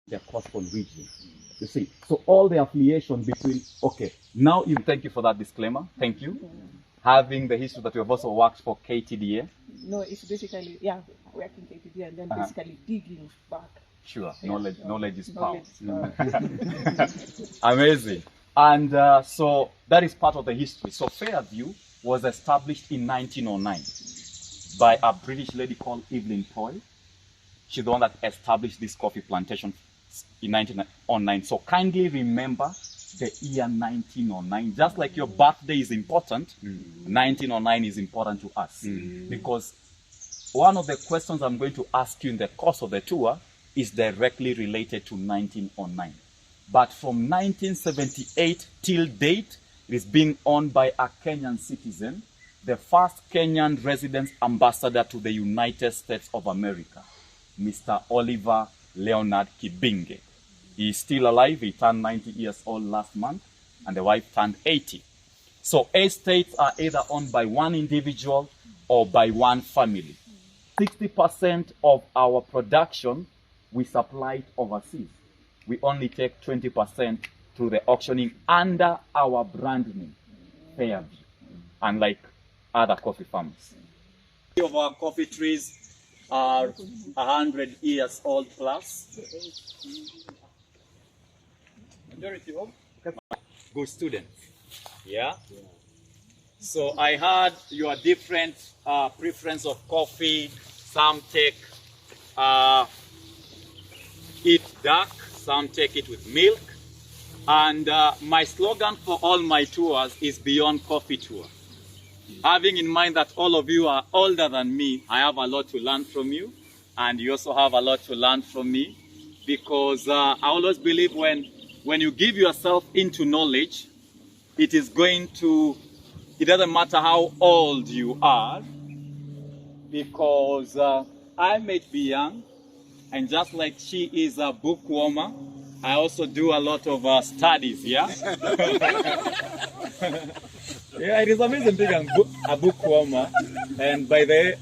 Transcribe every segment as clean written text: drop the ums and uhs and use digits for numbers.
the coastal region. You see, so all the affiliation between, okay, now you, thank you for that disclaimer, thank you. Having the history that you have also worked for KTDA. No, it's basically, yeah, working KTDA and then basically digging back. Sure, Yeah, knowledge is power. Knowledge is power. Amazing. And so that is part of the history. So Fairview was established in 1909 by a British lady called Evelyn Toy. She's the one that established this coffee plantation in 1909. So kindly remember the year 1909. Just like your birthday is important, 1909 is important to us. Because one of the questions I'm going to ask you in the course of the tour is directly related to 1909. But from 1978 till date, it is being owned by a Kenyan citizen, the first Kenyan resident ambassador to the United States of America, Mr. Oliver Leonard Kibinge. He is still alive. He turned 90 years old last month, and the wife turned 80. So estates are either owned by one individual or by one family. 60% of our production, we supply it overseas. We only take 20% through the auctioning under our brand name, Fairview, unlike other coffee farms. Many of our coffee trees are 100 years old plus. Majority of good students. Yeah? So I heard your different preference of coffee. Some take it dark, some take it with milk. And my slogan for all my tours is Beyond Coffee Tour. Having in mind that all of you are older than me, I have a lot to learn from you. And you also have a lot to learn from me. Because I always believe when you give yourself into knowledge, it is going to, it doesn't matter how old you are. Because I may be young, and just like she is a bookwormer, I also do a lot of studies, yeah? Yeah, it is amazing being a bookwormer. And by the way,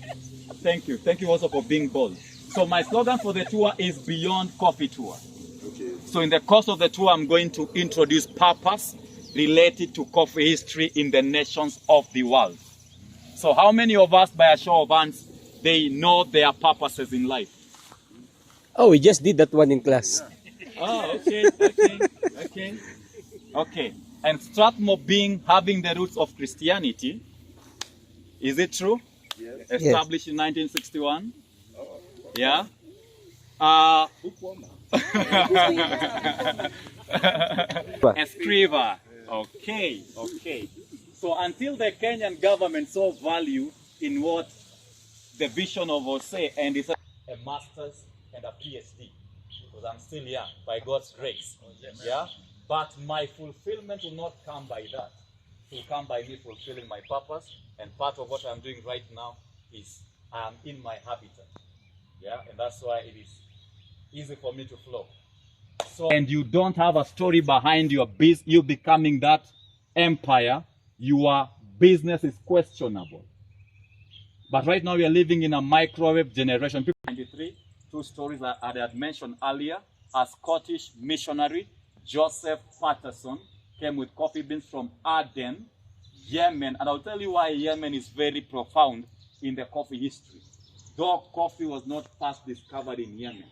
thank you. Thank you also for being bold. So my slogan for the tour is Beyond Coffee Tour. Okay. So in the course of the tour, I'm going to introduce purpose related to coffee history in the nations of the world. So how many of us, by a show of hands, they know their purposes in life? Oh, we just did that one in class. Oh, okay. And Strathmore having the roots of Christianity, is it true? Yes. Established in 1961? Yeah? Escriva. Okay. So until the Kenyan government saw value in what the vision of Jose and it's a master's and a PhD, because I'm still young, by God's grace. Yeah? But my fulfillment will not come by that. It will come by me fulfilling my purpose, and part of what I'm doing right now is I am in my habitat. Yeah? And that's why it is easy for me to flow. So, and you don't have a story behind you becoming that empire, your business is questionable. But right now we are living in a microwave generation. People 93, two stories that I had mentioned earlier. A Scottish missionary, Joseph Patterson, came with coffee beans from Aden, Yemen. And I'll tell you why Yemen is very profound in the coffee history. Though coffee was not first discovered in Yemen.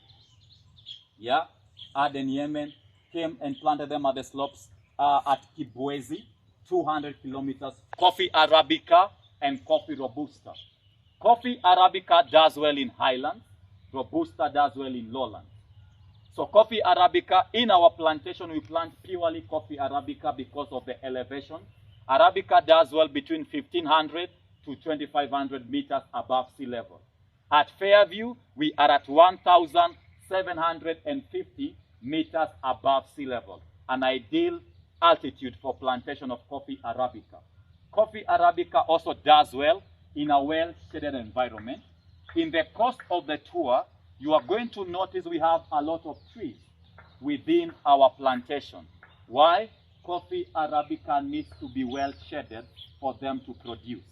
Yeah? Aden, Yemen, came and planted them at the slopes at Kibwezi, 200 kilometers. Coffee Arabica and coffee Robusta. Coffee Arabica does well in highlands. Robusta does well in lowlands. So coffee Arabica, in our plantation, we plant purely coffee Arabica because of the elevation. Arabica does well between 1,500 to 2,500 meters above sea level. At Fairview, we are at 1,750 meters above sea level, an ideal altitude for plantation of coffee Arabica. Coffee Arabica also does well in a well-shaded environment. In the course of the tour, you are going to notice we have a lot of trees within our plantation. Why? Coffee Arabica needs to be well-shaded for them to produce.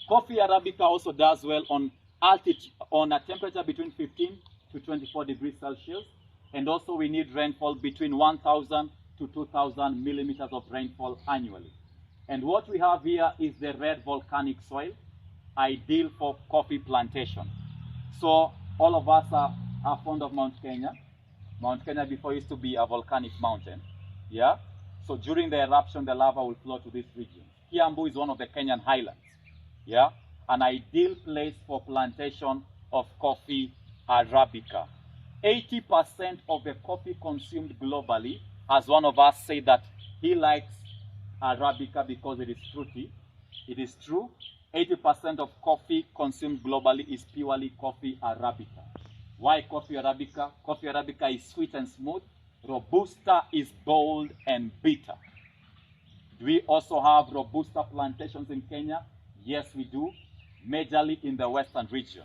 Coffee Arabica also does well on altitude, on a temperature between 15 to 24 degrees Celsius. And also we need rainfall between 1,000 to 2,000 millimeters of rainfall annually. And what we have here is the red volcanic soil, ideal for coffee plantation. So all of us are fond of Mount Kenya. Mount Kenya before used to be a volcanic mountain. Yeah. So during the eruption, the lava will flow to this region. Kiambu is one of the Kenyan highlands. Yeah. An ideal place for plantation of coffee Arabica. 80% of the coffee consumed globally, as one of us said that he likes Arabica because it is fruity. It is true. 80% of coffee consumed globally is purely coffee Arabica. Why coffee Arabica? Coffee Arabica is sweet and smooth. Robusta is bold and bitter. Do we also have Robusta plantations in Kenya? Yes, we do. Majorly in the western region.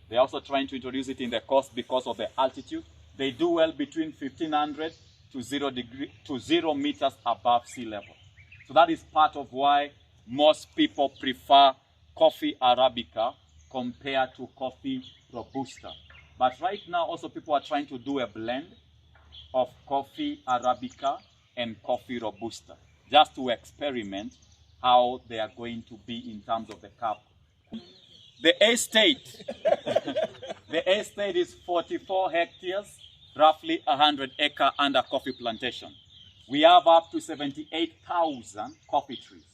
They're also trying to introduce it in the coast because of the altitude. They do well between 1,500 to 0 meters above sea level. So that is part of why most people prefer coffee Arabica compared to coffee Robusta. But right now also people are trying to do a blend of coffee Arabica and coffee Robusta, just to experiment how they are going to be in terms of the cup. The estate, the estate is 44 hectares, roughly 100 acre under coffee plantation. We have up to 78,000 coffee trees,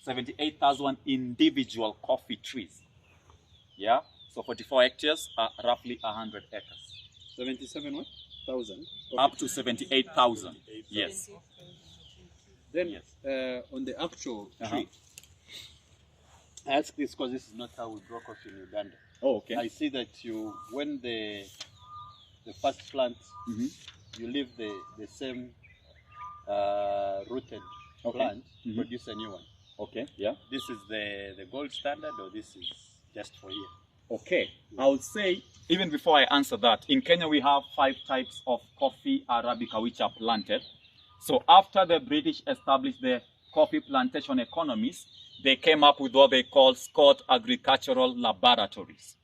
78,000 individual coffee trees. Yeah, so 44 hectares are roughly 100 acres. 77,000? Up to 78,000, yes. Then Yes. on the actual tree, I ask this because this is not how we grow coffee in Uganda. Oh, okay. I see that you, when the first plant, you leave the same rooted plant, produce a new one. Okay, yeah. This is the gold standard, or this is just for here? Okay, I would say, even before I answer that, in Kenya we have 5 types of coffee Arabica which are planted. So after the British established the coffee plantation economies, they came up with what they call Scott Agricultural Laboratories.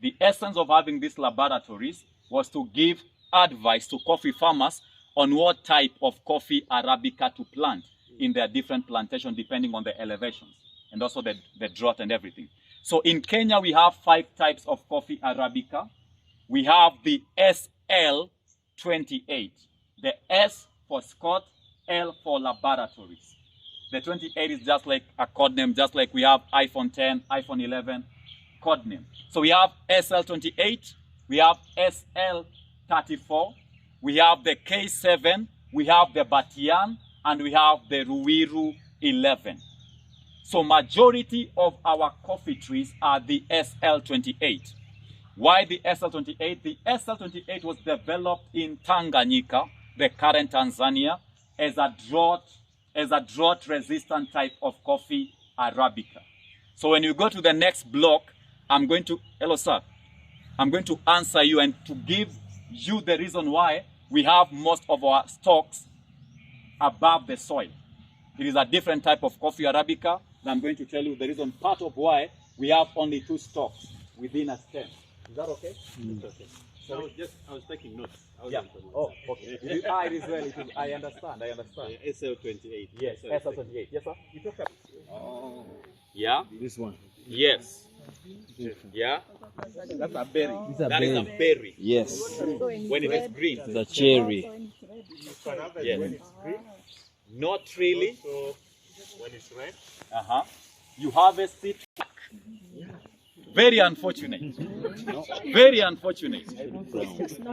The essence of having these laboratories was to give advice to coffee farmers on what type of coffee Arabica to plant in their different plantations depending on the elevations and also the drought and everything. So in Kenya we have 5 types of coffee Arabica. We have the SL28. The S for Scott, L for laboratories. The 28 is just like a code name, just like we have iPhone 10, iPhone 11, code name. So we have SL28, we have SL34, we have the K7, we have the Batian, and we have the Ruiru 11. So majority of our coffee trees are the SL28. Why the SL28? The SL28 was developed in Tanganyika, the current Tanzania, as a drought-resistant type of coffee Arabica. So when you go to the next block, I'm going to, hello sir, I'm going to answer you and to give you the reason why we have most of our stocks above the soil. It is a different type of coffee Arabica, and I'm going to tell you the reason, part of why we have only 2 stalks within a stem. Is that okay? It's okay. So I was taking notes. Yeah. Oh, okay. It is well. I understand. SL28. Yes, SL28. Yes, sir. It's okay. Oh. Yeah. This one. Yes. Yeah. That's a berry. That is a berry. Yes. When it is green. The cherry. Yes. Not really. So when it's red. You harvest it. Very unfortunate. Very unfortunate.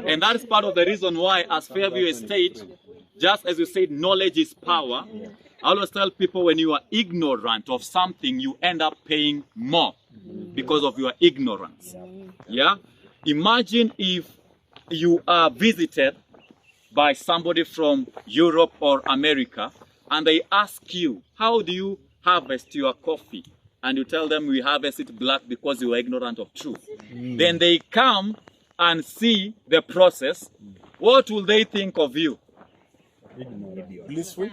And that is part of the reason why, as Fairview Estate, just as you said, knowledge is power. I always tell people when you are ignorant of something, you end up paying more because of your ignorance. Yeah? Imagine if you are visited by somebody from Europe or America and they ask you, how do you harvest your coffee? And you tell them we harvest it black because you are ignorant of truth. Then they come and see the process. What will they think of you? Blissful.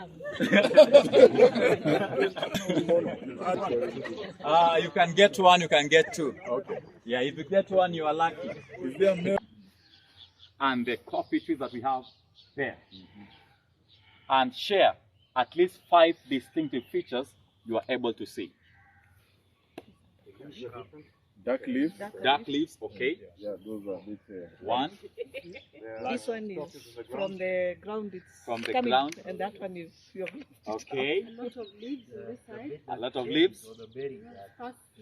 You can get 1, you can get 2. Okay. Yeah, if you get 1, you are lucky. and the coffee trees that we have there. And share at least 5 distinctive features you are able to see. Dark leaves. Dark leaves, okay. Yeah, those are a bit. One. This one is from the ground. It's From the coming, ground. and that one is your. Okay. A lot of leaves on this side. A lot of leaves.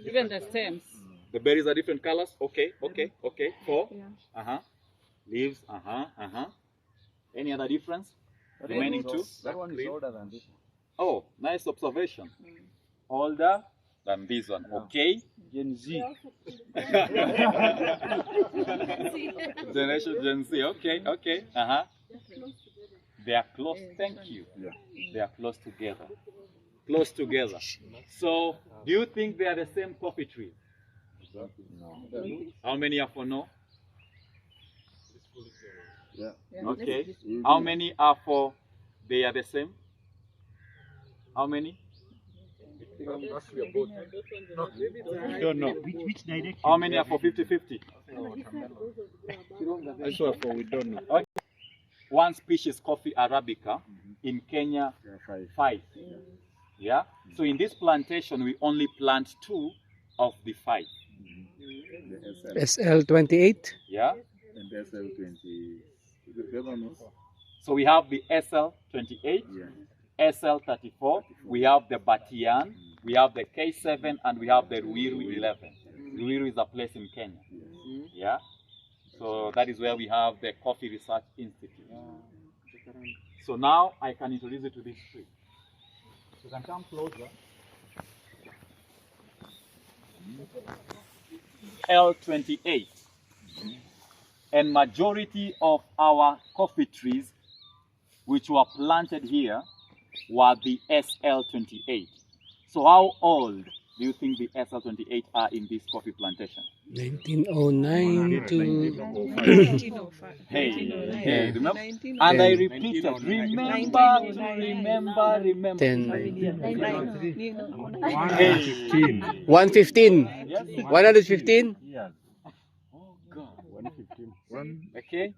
Even the stems. The berries are different colors. Okay, okay, okay. 4. Yeah. Leaves. Any other difference? Remaining 2. That one is older than this one. Oh, nice observation. Older than this one. Okay. Gen Z. Generation Gen Z. Okay, okay. They are close. Thank you. Yeah. They are close together. Close together. So, do you think they are the same coffee tree? No. How many are for no? Yeah. Okay. How many are for they are the same? How many? Don't know. Which direction? How many are for 50-50? That's what for we don't know. Okay. One species coffee Arabica in Kenya, 5. Yeah. So in this plantation, we only plant 2 of the 5. The SL SL28. Yeah. and the SL20. The other one was? So we have the SL28, Yeah. SL34. We have the Batian. We have the K7, and we have the Ruiru 11. Ruiru is a place in Kenya. Yeah. So that is where we have the Coffee Research Institute. So now I can introduce you to this tree. You can come closer. L28. And majority of our coffee trees which were planted here were the SL28. So how old do you think the SL28 are in this coffee plantation? 1909 to 1905. Hey, remember? 1909. And I 10. repeated, remember. 10. Hey. 115. Yes. 115. Yeah. Oh God. 115. Okay.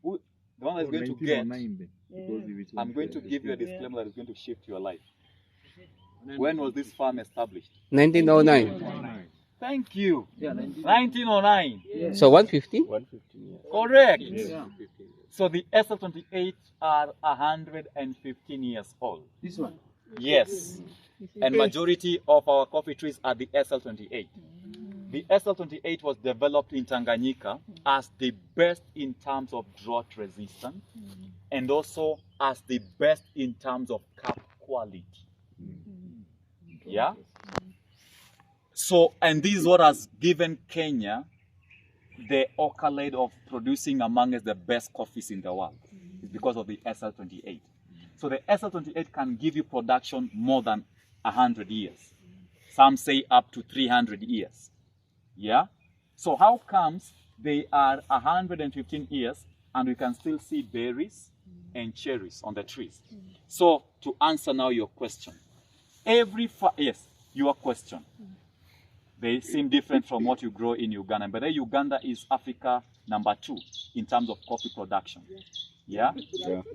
Who, the one that's going to get, 1909 then, because if it was I'm going to give you a disclaimer that is going to shift your life. When was this farm established? 1909. Thank you. 1909. So 115? 115. Correct. Yeah. So the SL28 are 115 years old. This one? Yes. And majority of our coffee trees are the SL28. The SL28 was developed in Tanganyika as the best in terms of drought resistance and also as the best in terms of cap quality. Yeah? So, and this is what has given Kenya the accolade of producing amongst the best coffees in the world. It's because of the SL28. So the SL28 can give you production more than 100 years. Some say up to 300 years. Yeah? So how comes they are 115 years and we can still see berries and cherries on the trees? So to answer now your question, your question. They seem different from what you grow in Uganda. But Uganda is Africa #2 in terms of coffee production. Yeah?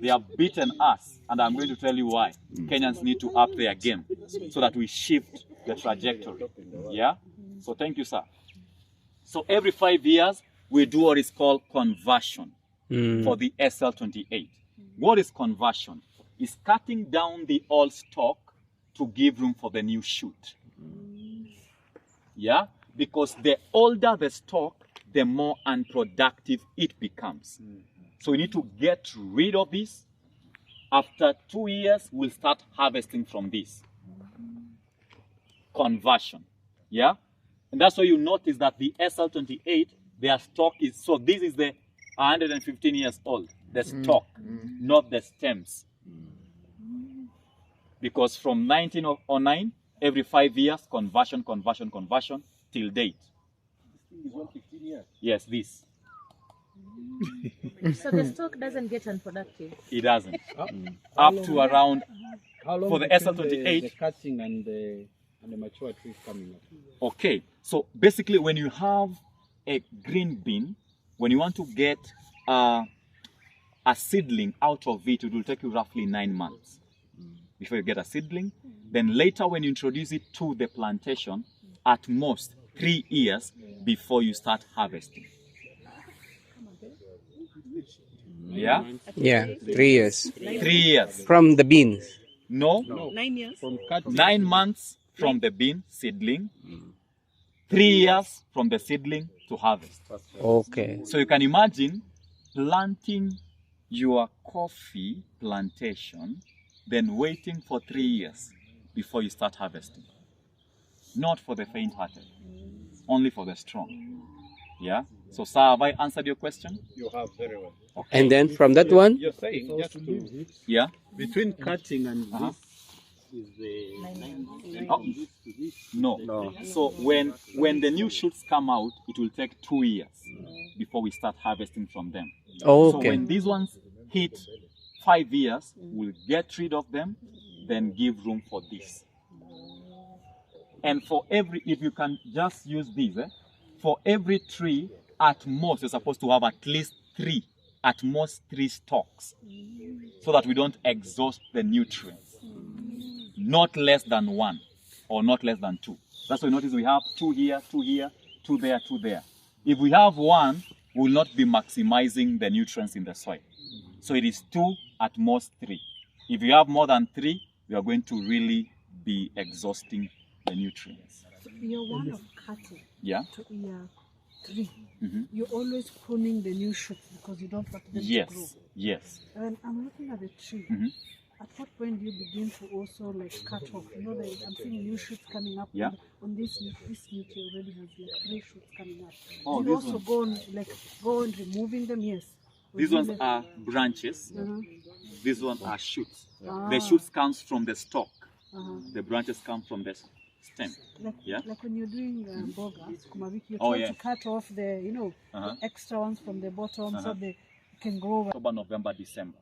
They have beaten us, and I'm going to tell you why. Kenyans need to up their game so that we shift the trajectory. Yeah? So thank you, sir. So every 5 years, we do what is called conversion for the SL28. What is conversion? It's cutting down the old stock to give room for the new shoot. Yeah? Because the older the stock, the more unproductive it becomes. So we need to get rid of this. After 2 years, we'll start harvesting from this. Conversion. Yeah? And that's why you notice that the SL28, their stock is, so this is the 115 years old, the stock, not the stems. Because from 1909, every 5 years, conversion till date. This is 115 years. Yes, this. So the stock doesn't get unproductive. It doesn't. Up to around, How long for the between SL28. the cutting and the mature trees coming up? Okay, so basically when you have a green bean when you want to get a seedling out of it, it will take you roughly 9 months before you get a seedling. Then later when you introduce it to the plantation, at most 3 years before you start harvesting. Yeah? Yeah, 3 years. 3 years. From the beans. No, 9 years. From cut 9 months from the bean seedling, 3 years from the seedling to harvest. Okay. So you can imagine planting your coffee plantation, then waiting for 3 years before you start harvesting. Not for the faint-hearted, only for the strong. Yeah? So, sir, have I answered your question? you have very well. Okay. And then from that one, You're saying just to, Yeah? between cutting and Uh-huh. this is the 9 Oh. this to this. No. So when the new shoots come out, it will take 2 years before we start harvesting from them. So okay. when these ones hit 5 years, we'll get rid of them, then give room for this. And for every, if you can just use these, for every tree, at most, you're supposed to have at least 3, at most 3 stalks, so that we don't exhaust the nutrients. Not less than 1, or not less than 2. That's why you notice we have 2 here, 2 here, 2 there, 2 there. If we have 1, we will not be maximizing the nutrients in the soil. So it is 2, at most 3. If you have more than 3, we are going to really be exhausting the nutrients. So year 1 of cutting Yeah? to year 3, Mhm. you're always pruning the new shoots because you don't want them to grow. Yes, yes. And I'm looking at the tree. Mhm. At what point do you begin to also like cut off? You know, I'm seeing new shoots coming up. Yeah. On this new tree already has like 3 shoots coming up. Oh, do you this also one. go on removing them? Yes. Or These do you ones let- are branches. Uh-huh. These ones are shoots. Ah. The shoots comes from the stalk. Uh-huh. The branches come from the stem. Yeah? Like when you're doing boga, sukuma wiki, you Oh, try yeah. to cut off the, Uh-huh. the extra ones from the bottom so Uh-huh. they can grow. October, November, December.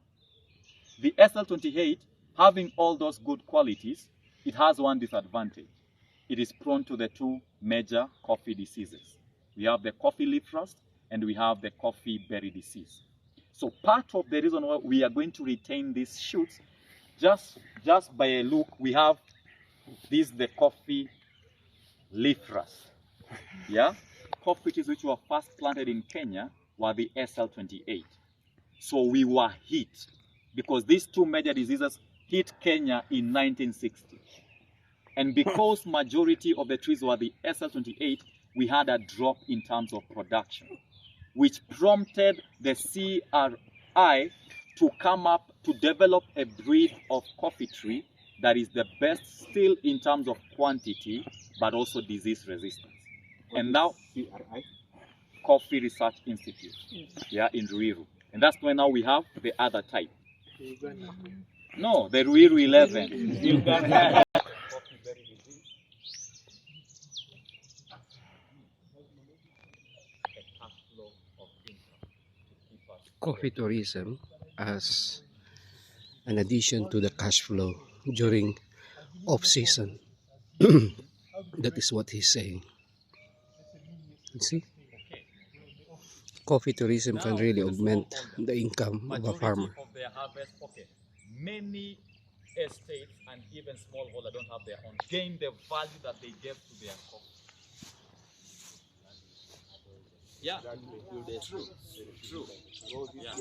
The SL28, having all those good qualities, it has one disadvantage. It is prone to the 2 major coffee diseases. We have the coffee leaf rust and we have the coffee berry disease. So part of the reason why we are going to retain these shoots, just by a look, we have this, the coffee leaf rust. Yeah? Coffee trees which were first planted in Kenya were the SL28. So we were hit because these 2 major diseases hit Kenya in 1960. And because majority of the trees were the SL28, we had a drop in terms of production, which prompted the CRI to come up to develop a breed of coffee tree that is the best still in terms of quantity, but also disease resistance. And now, CRI? Coffee Research Institute, yeah, in Ruiru. And that's why now we have the other type. No, the Ruiru 11. coffee tourism as an addition to the cash flow during off-season. That is what he's saying. You see? Coffee tourism can really augment the income of a farmer. Of their harvest, okay. Many estates and even smallholder don't have their own. Gain the value that they gave to their coffee. Yeah, true. Yeah.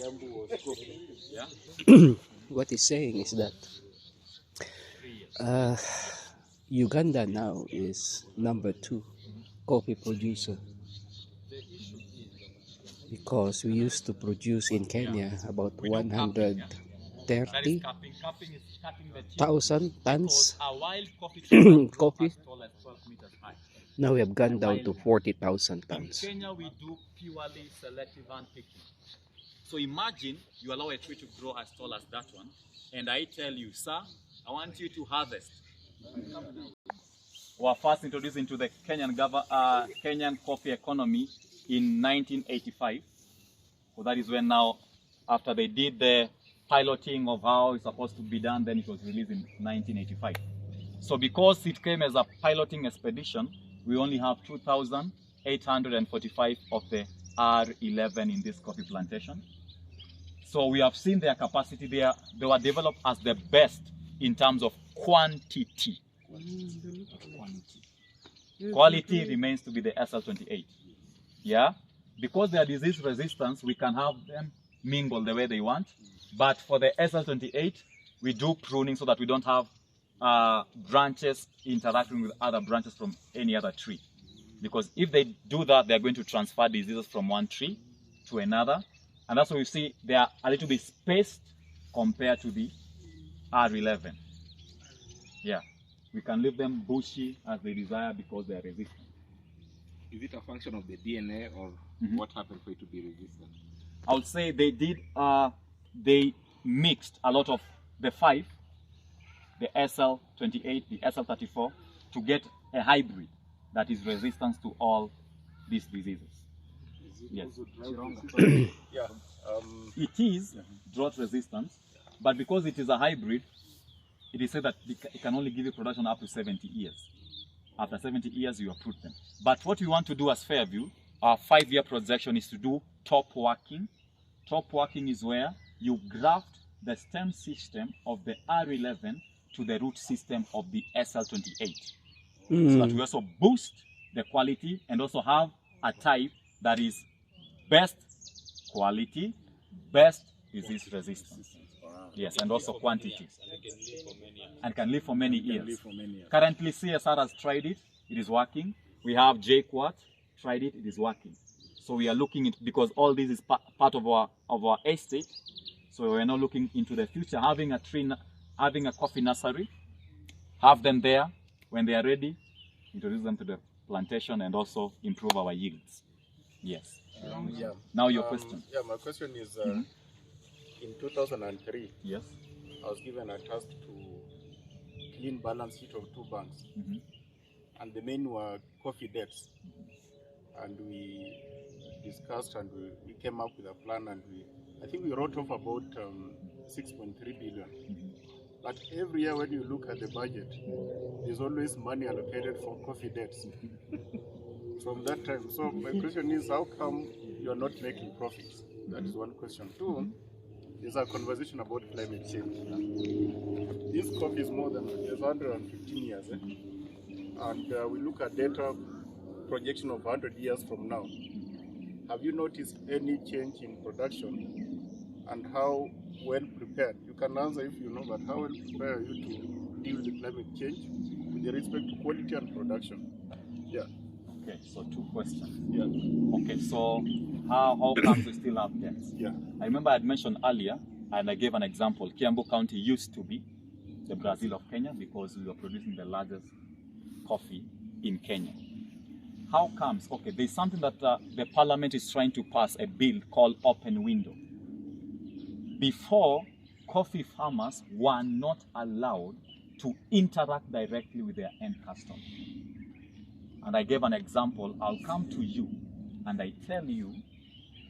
Yeah. What he's saying is that Uganda now is number 2 coffee producer, because we used to produce in Kenya about We do cupping, That is 130,000 cupping. Cupping is cutting the tip. tons. Because a wild coffee tree can grow Coffee. as tall as 12 meters high. Now we have gone down to 40,000 In tons. Kenya, we do purely selective hand picking. So imagine you allow a tree to grow as tall as that one, and I tell you, sir, I want you to harvest. We were first introduced into the Kenyan coffee economy in 1985. So that is when now, after they did the piloting of how it's supposed to be done, then it was released in 1985. So because it came as a piloting expedition, we only have 2,845 of the R11 in this coffee plantation. So we have seen their capacity there. They were developed as the best in terms of quantity. Quality remains to be the SL28. Yeah? Because they are disease resistant, we can have them mingle the way they want. But for the SL28, we do pruning so that we don't have branches interacting with other branches from any other tree. Because if they do that, they're going to transfer diseases from one tree to another. And that's why you see they are a little bit spaced compared to the R11. Yeah. We can leave them bushy as they desire because they are resistant. Is it a function of the DNA or what happened for it to be resistant? I would say they did, they mixed a lot of the 5, the SL28, the SL34, to get a hybrid that is resistant to all these diseases. Yes. Yeah. It is drought resistant, but because it is a hybrid, it is said that it can only give you production up to 70 years. After 70 years, you uproot them. But what we want to do as Fairview, our 5-year projection is to do top working. Top working is where you graft the stem system of the R11 to the root system of the SL28. So that we also boost the quality and also have a type that is best quality, best disease resistance. Yes, and also quantity. And can live for many years. Currently, CSR has tried it. It is working. We have JQuat tried it. It is working. So we are looking into, because all this is part of our estate. So we're now looking into the future, having a tree, having a coffee nursery, have them there when they are ready, introduce them to the plantation and also improve our yields. Yes. Yeah. Now your question. Yeah, my question is, in 2003, Yes. I was given a task to clean balance sheet of 2 banks. And the main were coffee debts. And we discussed and we came up with a plan, and I think we wrote off about 6.3 billion. But every year when you look at the budget, there's always money allocated for coffee debts from that time. So my question is, how come you're not making profits? That is one question. 2, there's a conversation about climate change. This coffee is more than 115 years. And we look at data projection of 100 years from now. Have you noticed any change in production, and how well prepared? You can answer if you know, but how well prepared are you to deal with climate change with respect to quality and production? Yeah. Okay, so 2 questions. Yeah. Okay, so how come we still have debts? Yeah. I remember I had mentioned earlier, and I gave an example. Kiambu County used to be the Brazil of Kenya because we were producing the largest coffee in Kenya. How comes? Okay, there's something that the parliament is trying to pass, a bill called open window. Before, coffee farmers were not allowed to interact directly with their end customer. And I gave an example. I'll come to you and I tell you,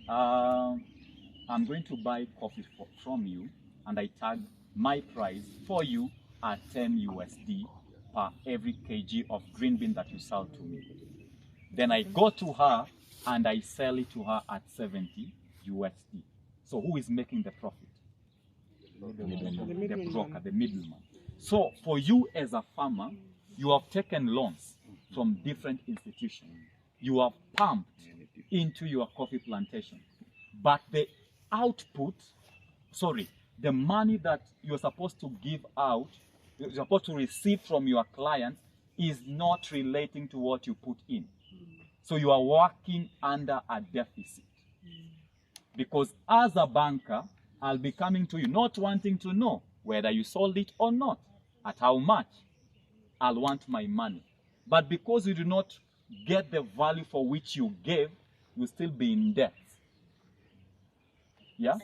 I'm going to buy coffee from you, and I tag my price for you at 10 USD per every kg of green bean that you sell to me. Then I go to her and I sell it to her at 70 USD. So who is making the profit? The broker, the middleman. So for you as a farmer, you have taken loans from different institutions. You have pumped into your coffee plantation. But the output, the money that you're supposed to give out, you're supposed to receive from your clients, is not relating to what you put in. So you are working under a deficit. Because as a banker, I'll be coming to you not wanting to know whether you sold it or not, at how much. I'll want my money. But because you do not get the value for which you gave, you'll still be in debt. Yeah?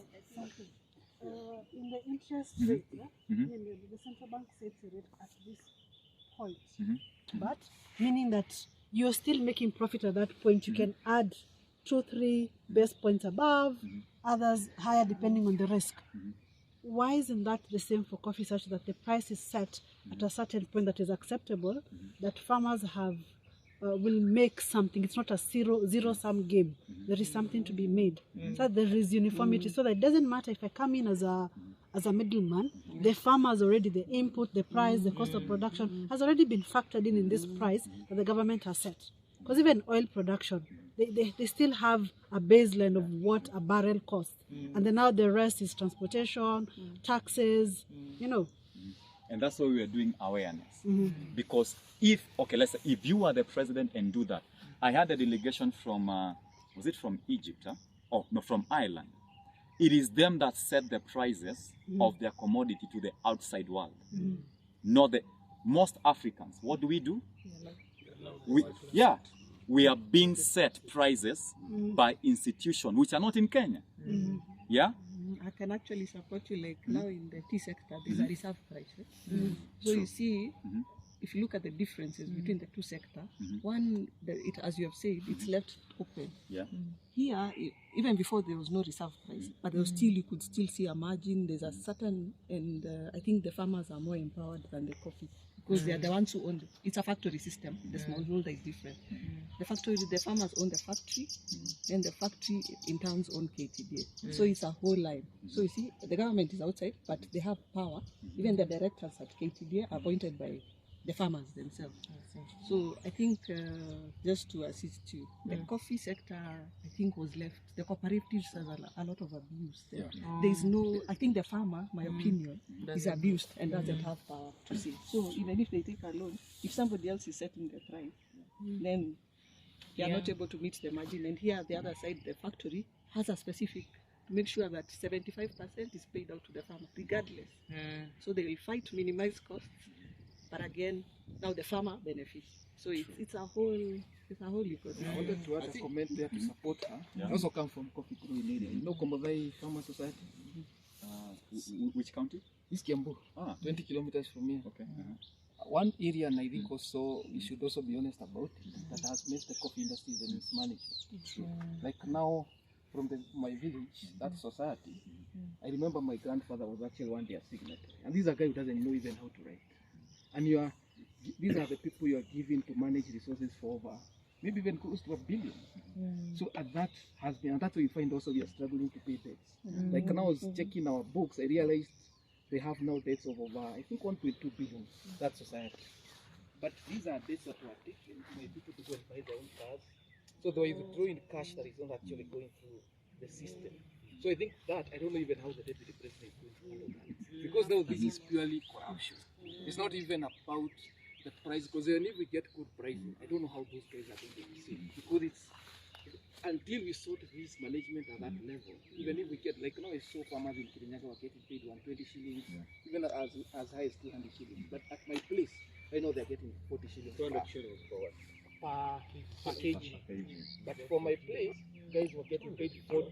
In the interest rate, the central bank sets a rate at this point. But meaning that you're still making profit at that point. You can add 2 or 3 base points above, others higher depending on the risk. Why isn't that the same for coffee, such that the price is set at a certain point that is acceptable, that farmers have will make something. It's not a zero-sum game. There is something to be made. So there is uniformity. So that it doesn't matter if I come in as a middleman, the farmers already, the input, the price, the cost of production has already been factored in this price that the government has set. Because even oil production, they still have a baseline of what a barrel costs. And then now the rest is transportation, taxes, you know. And that's why we are doing awareness. Because if, okay, let's say, if you are the president and do that, I had a delegation from, was it from Egypt? Huh? Oh, no, from Ireland. It is them that set the prices of their commodity to the outside world. Not the, most Africans, what do? We are being set prices by institutions which are not in Kenya. Yeah? I can actually support you, like now in the tea sector, there's a reserve price. So you see, if you look at the differences between the two sectors, one, as you have said, it's left open. Yeah. Here, even before there was no reserve price, but there was still, you could still see a margin. There's a certain, and I think the farmers are more empowered than the coffee because they are the ones who own it. It's a factory system. The smallholder is different. The farmers own the factory, and the factory in turns own KTDA. So it's a whole line. So you see, the government is outside, but they have power. Even the directors at KTDA are appointed by the farmers themselves. So I think just to assist you, the coffee sector I think was left. The cooperatives has a lot of abuse there. There is no, I think the farmer, my opinion, is abused and doesn't have power to say. So even if they take a loan, if somebody else is setting the price, then they are not able to meet the margin. And here the other side, the factory has a specific, make sure that 75% is paid out to the farmer, regardless. So they will fight to minimize costs. But again, now the farmer benefits. So it's a whole ecosystem. I wanted to add a comment there to support her. I also come from coffee growing area. You know Mbagathi Farmer Society? Which county? It's Kiambu. 20 kilometers from here. Okay. One area, and I think also we should also be honest about it, that has messed the coffee industry and its management. Like now, from my village, that society, I remember my grandfather was actually one day a signatory. And this is a guy who doesn't know even how to write. And these are the people you are giving to manage resources for over, maybe even close to $1 billion. So that has been, and that's why you find also we are struggling to pay debts. Like when I was checking our books, I realized they have now debts of over, I think, 1.2 billion, that society. But these are debts that were taken by people to go and buy their own cars. So they were withdrawing cash that is not actually going through the system. So I think that, I don't know even how the deputy president is going to handle that. Because now this is purely corruption. It's not even about the price, because even if we get good pricing, I don't know how those prices are going to be seen. Because it's, until we sort this management at that level, even if we get, like now I saw farmers in Kirinyaga were getting paid 120 shillings, even as high as 200 shillings. But at my place, I know they're getting 40 shillings. 200 shillings for what? Per kg. But for my place, guys were getting paid 40